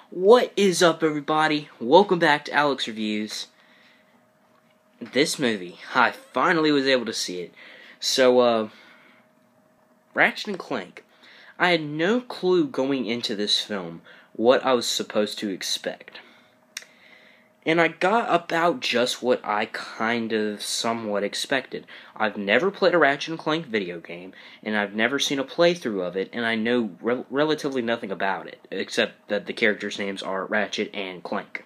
What is up, everybody? Welcome back to Alex Reviews. This movie, I finally was able to see it. So, Ratchet and Clank. I had no clue going into this film what I was supposed to expect. And I got about just what I kind of somewhat expected. I've never played a Ratchet and Clank video game, and I've never seen a playthrough of it, and I know relatively nothing about it, except that the characters' names are Ratchet and Clank.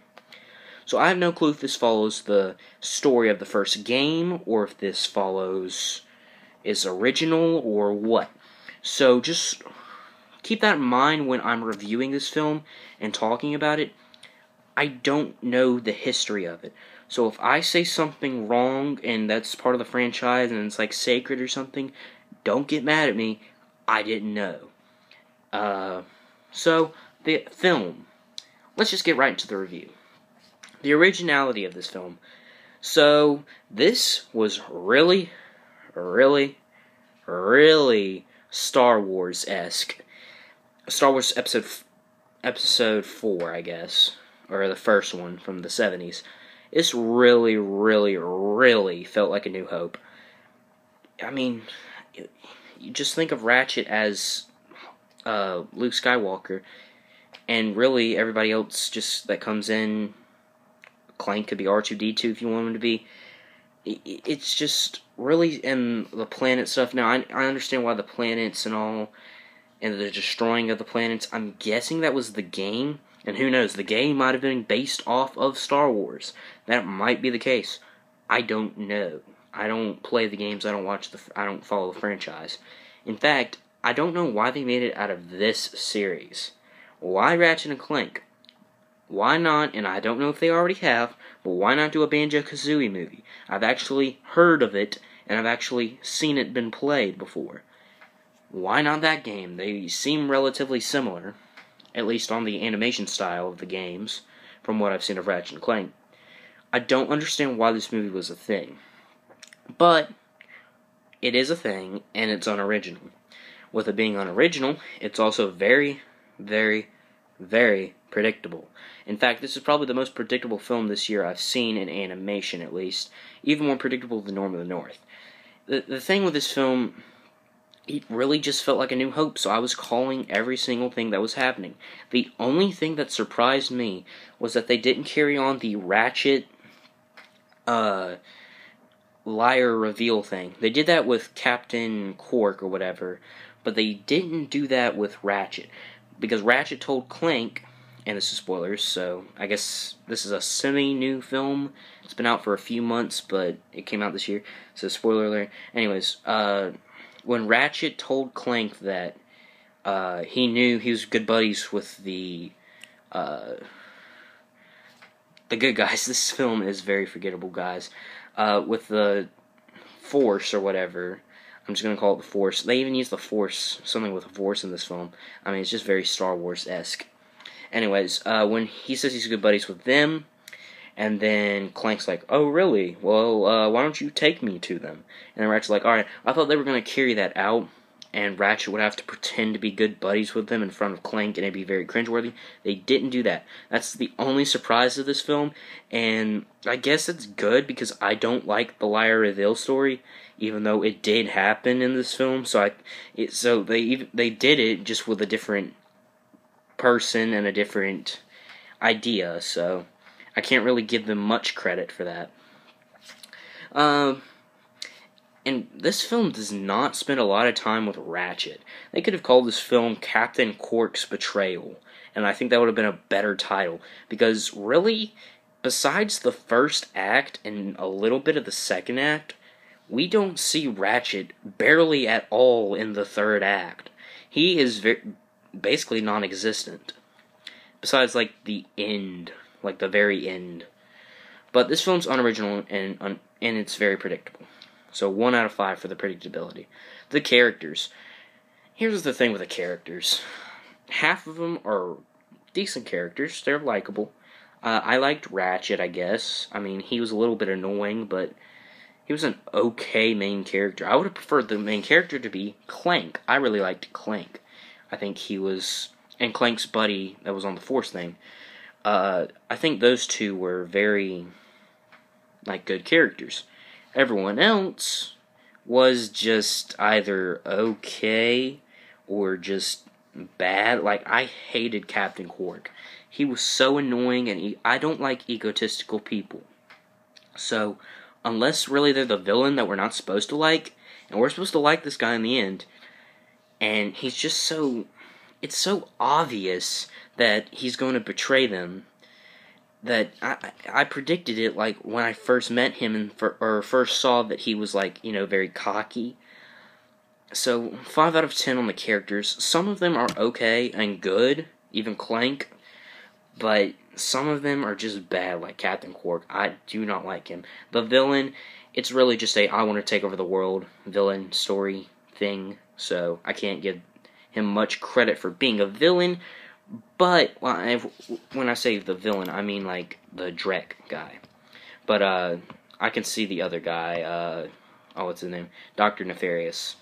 So I have no clue if this follows the story of the first game, or if this is original, or what. So just keep that in mind when I'm reviewing this film and talking about it. I don't know the history of it. So if I say something wrong and that's part of the franchise and it's like sacred or something, don't get mad at me. I didn't know. So the film. Let's just get right into the review. The originality of this film. So this was really Star Wars-esque. Star Wars episode 4, I guess. Or the first one from the 70s. This really felt like A New Hope. I mean, you just think of Ratchet as Luke Skywalker, and really everybody else just that comes in. Clank could be R2-D2 if you want him to be. It's just really, and the planet stuff. Now, I understand why the planets and all, and the destroying of the planets. I'm guessing that was the game. And who knows, the game might have been based off of Star Wars. That might be the case. I don't know. I don't play the games, I don't follow the franchise. In fact, I don't know why they made it out of this series. Why Ratchet and Clank? Why not, and I don't know if they already have, but why not do a Banjo-Kazooie movie? I've actually heard of it, and I've actually seen it been played before. Why not that game? They seem relatively similar. At least on the animation style of the games, from what I've seen of Ratchet and Clank. I don't understand why this movie was a thing. But, it is a thing, and it's unoriginal. With it being unoriginal, it's also very predictable. In fact, this is probably the most predictable film this year I've seen in animation, at least. Even more predictable than Norm of the North. The thing with this film, it really just felt like A New Hope, so I was calling every single thing that was happening. The only thing that surprised me was that they didn't carry on the Ratchet liar reveal thing. They did that with Captain Quark or whatever, but they didn't do that with Ratchet. Because Ratchet told Clank, and this is spoilers, so I guess this is a semi-new film. It's been out for a few months, but it came out this year, so spoiler alert. Anyways, when Ratchet told Clank that he knew he was good buddies with the good guys, this film is very forgettable, guys, with the Force or whatever. I'm just going to call it the Force. They even use the Force, something with a Force in this film. I mean, it's just very Star Wars-esque. Anyways, when he says he's good buddies with them, and then Clank's like, oh, really? Well, why don't you take me to them? And then Ratchet's like, alright, I thought they were going to carry that out, and Ratchet would have to pretend to be good buddies with them in front of Clank, and it'd be very cringeworthy. They didn't do that. That's the only surprise of this film, and I guess it's good, because I don't like the liar reveal story, even though it did happen in this film, so they did it just with a different person and a different idea, so I can't really give them much credit for that. And this film does not spend a lot of time with Ratchet. They could have called this film Captain Quark's Betrayal, and I think that would have been a better title, because really, besides the first act and a little bit of the second act, we don't see Ratchet barely at all in the third act. He is basically non-existent. Besides, like, the end. Like, the very end. But this film's unoriginal, and it's very predictable. So, 1 out of 5 for the predictability. The characters. Here's the thing with the characters. Half of them are decent characters. They're likable. I liked Ratchet, I guess. I mean, he was a little bit annoying, but he was an okay main character. I would have preferred the main character to be Clank. I really liked Clank. I think he was and Clank's buddy that was on the Force thing. I think those two were very, like, good characters. Everyone else was just either okay or just bad. Like, I hated Captain Quark. He was so annoying, and I don't like egotistical people. So, unless really they're the villain that we're not supposed to like, and we're supposed to like this guy in the end, and he's just so... It's so obvious that he's going to betray them that I predicted it, like, when I first met him or first saw that he was, like, very cocky. So, 5 out of 10 on the characters. Some of them are okay and good, even Clank, but some of them are just bad, like Captain Quark. I do not like him. The villain, it's really just a I want to take over the world villain story thing, so I can't give him much credit for being a villain. But when I say the villain, I mean like the Drek guy. But I can see the other guy. What's his name? Dr. Nefarious.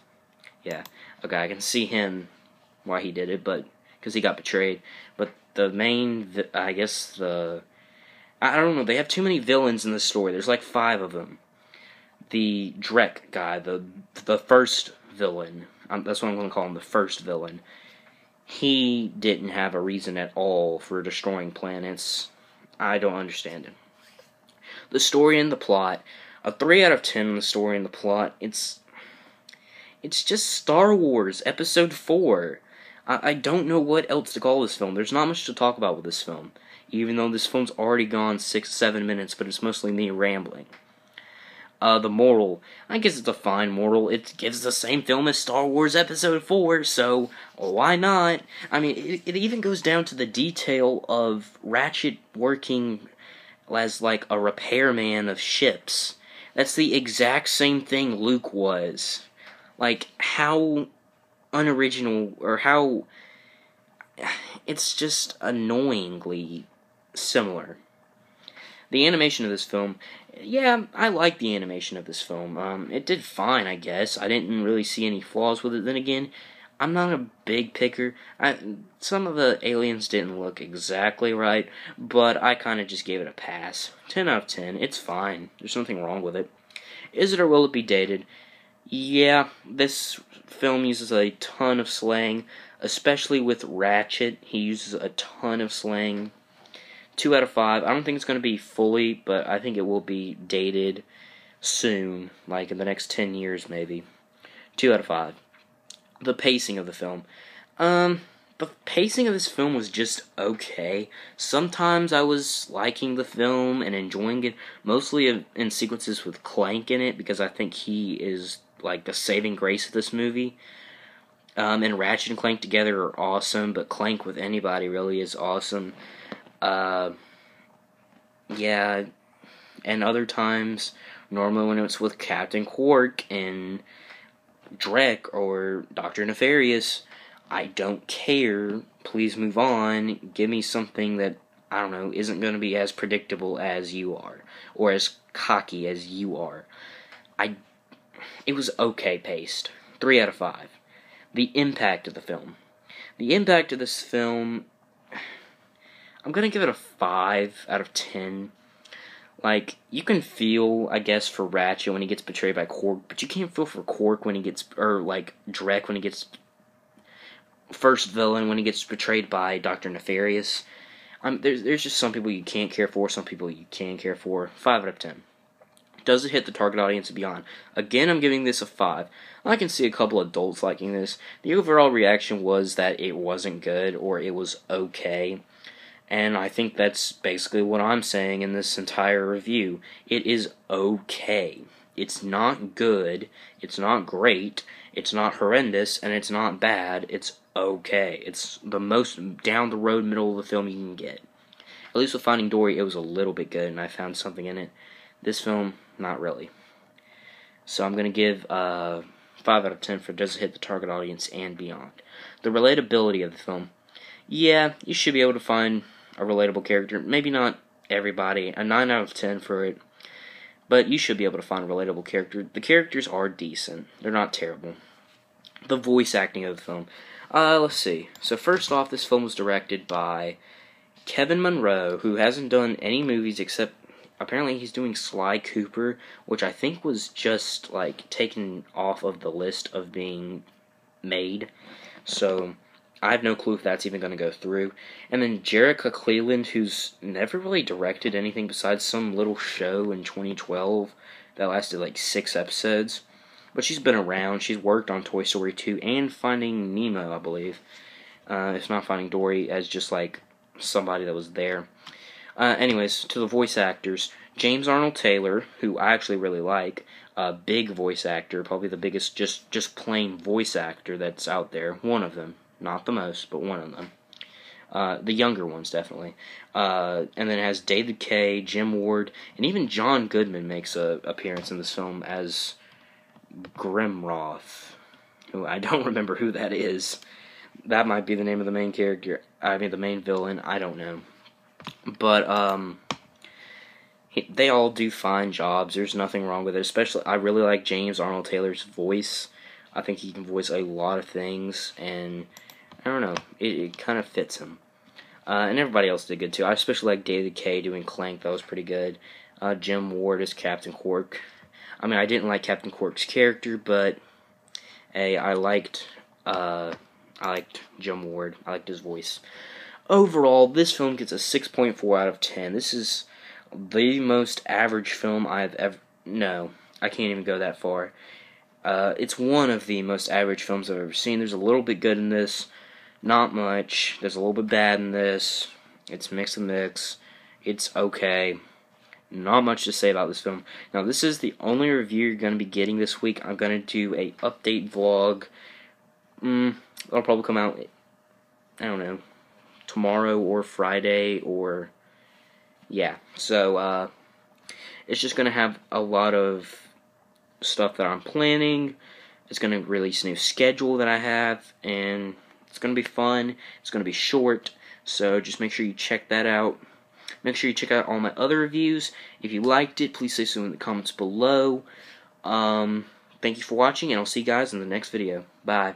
Yeah, okay, I can see him why he did it, but because he got betrayed. But the main, I don't know. They have too many villains in the story. There's like 5 of them. The Drek guy, the first villain. That's what I'm going to call him, the first villain. He didn't have a reason at all for destroying planets. I don't understand it. The story and the plot, a 3 out of 10 on the story and the plot. It's just Star Wars Episode 4. I don't know what else to call this film. There's not much to talk about with this film, even though this film's already gone 6-7 minutes, but it's mostly me rambling. The moral, I guess it's a fine moral. It gives the same film as Star Wars Episode 4, so why not? I mean, it even goes down to the detail of Ratchet working as, like, a repairman of ships. That's the exact same thing Luke was. Like, how unoriginal, or how... It's just annoyingly similar. The animation of this film, yeah, I like the animation of this film. It did fine, I guess. I didn't really see any flaws with it. Then again, I'm not a big picker. Some of the aliens didn't look exactly right, but I kind of just gave it a pass. 10 out of 10. It's fine. There's nothing wrong with it. Is it or will it be dated? Yeah, this film uses a ton of slang, especially with Ratchet. He uses a ton of slang. 2 out of 5. I don't think it's going to be fully, but I think it will be dated soon, like in the next 10 years maybe. 2 out of 5. The pacing of the film. The pacing of this film was just okay. Sometimes I was liking the film and enjoying it, mostly in sequences with Clank in it, because I think he is like the saving grace of this movie. And Ratchet and Clank together are awesome, but Clank with anybody really is awesome. Yeah, and other times, normally when it's with Captain Quark and Drek or Dr. Nefarious, I don't care, please move on, give me something that, I don't know, isn't going to be as predictable as you are, or as cocky as you are. It was okay paced. 3 out of 5. The impact of the film. The impact of this film... I'm gonna give it a 5 out of 10. Like, you can feel, I guess, for Ratchet when he gets betrayed by Quark, but you can't feel for Quark when he gets, or, like, Drek when he gets, first villain when he gets betrayed by Dr. Nefarious. There's just some people you can't care for, some people you can care for. 5 out of 10. Does it hit the target audience and beyond? Again, I'm giving this a 5. I can see a couple adults liking this. The overall reaction was that it wasn't good, or it was okay. And I think that's basically what I'm saying in this entire review. It is okay. It's not good, it's not great, it's not horrendous, and it's not bad. It's okay. It's the most down-the-road middle of the film you can get. At least with Finding Dory, it was a little bit good, and I found something in it. This film, not really. So I'm going to give 5 out of 10 for does it hit the target audience and beyond. The relatability of the film. Yeah, you should be able to find a relatable character. Maybe not everybody. A 9 out of 10 for it. But you should be able to find a relatable character. The characters are decent. They're not terrible. The voice acting of the film. Let's see. So first off, this film was directed by Kevin Monroe, who hasn't done any movies except apparently he's doing Sly Cooper, which I think was just like taken off of the list of being made. So I have no clue if that's even going to go through. And then Jerrica Cleland, who's never really directed anything besides some little show in 2012 that lasted like 6 episodes. But she's been around. She's worked on Toy Story 2 and Finding Nemo, I believe. If not Finding Dory, as just like somebody that was there. Anyways, to the voice actors, James Arnold Taylor, who I actually really like, a big voice actor, probably the biggest just plain voice actor that's out there. One of them. Not the most, but one of them. The younger ones, definitely. And then it has David Kaye, Jim Ward, and even John Goodman makes an appearance in this film as Grimroth, who I don't remember who that is. That might be the name of the main character. I mean, the main villain. I don't know. But, they all do fine jobs. There's nothing wrong with it. Especially, I really like James Arnold Taylor's voice. I think he can voice a lot of things, and I don't know, it kind of fits him. And everybody else did good too. I especially like David Kaye doing Clank. That was pretty good. Jim Ward as Captain Quark. I mean, I didn't like Captain Quark's character, but hey, I liked Jim Ward. I liked his voice. Overall, this film gets a 6.4 out of 10. This is the most average film I've ever... No, I can't even go that far. It's one of the most average films I've ever seen. There's a little bit good in this, not much. There's a little bit bad in this. It's mix and mix. It's okay. Not much to say about this film. Now, this is the only review you're going to be getting this week. I'm going to do a update vlog. It'll probably come out, I don't know, tomorrow or Friday or... Yeah, so, it's just going to have a lot of stuff that I'm planning. It's going to release a new schedule that I have, and it's going to be fun. It's going to be short, so just make sure you check that out. Make sure you check out all my other reviews. If you liked it, please say so in the comments below. Thank you for watching, and I'll see you guys in the next video. Bye.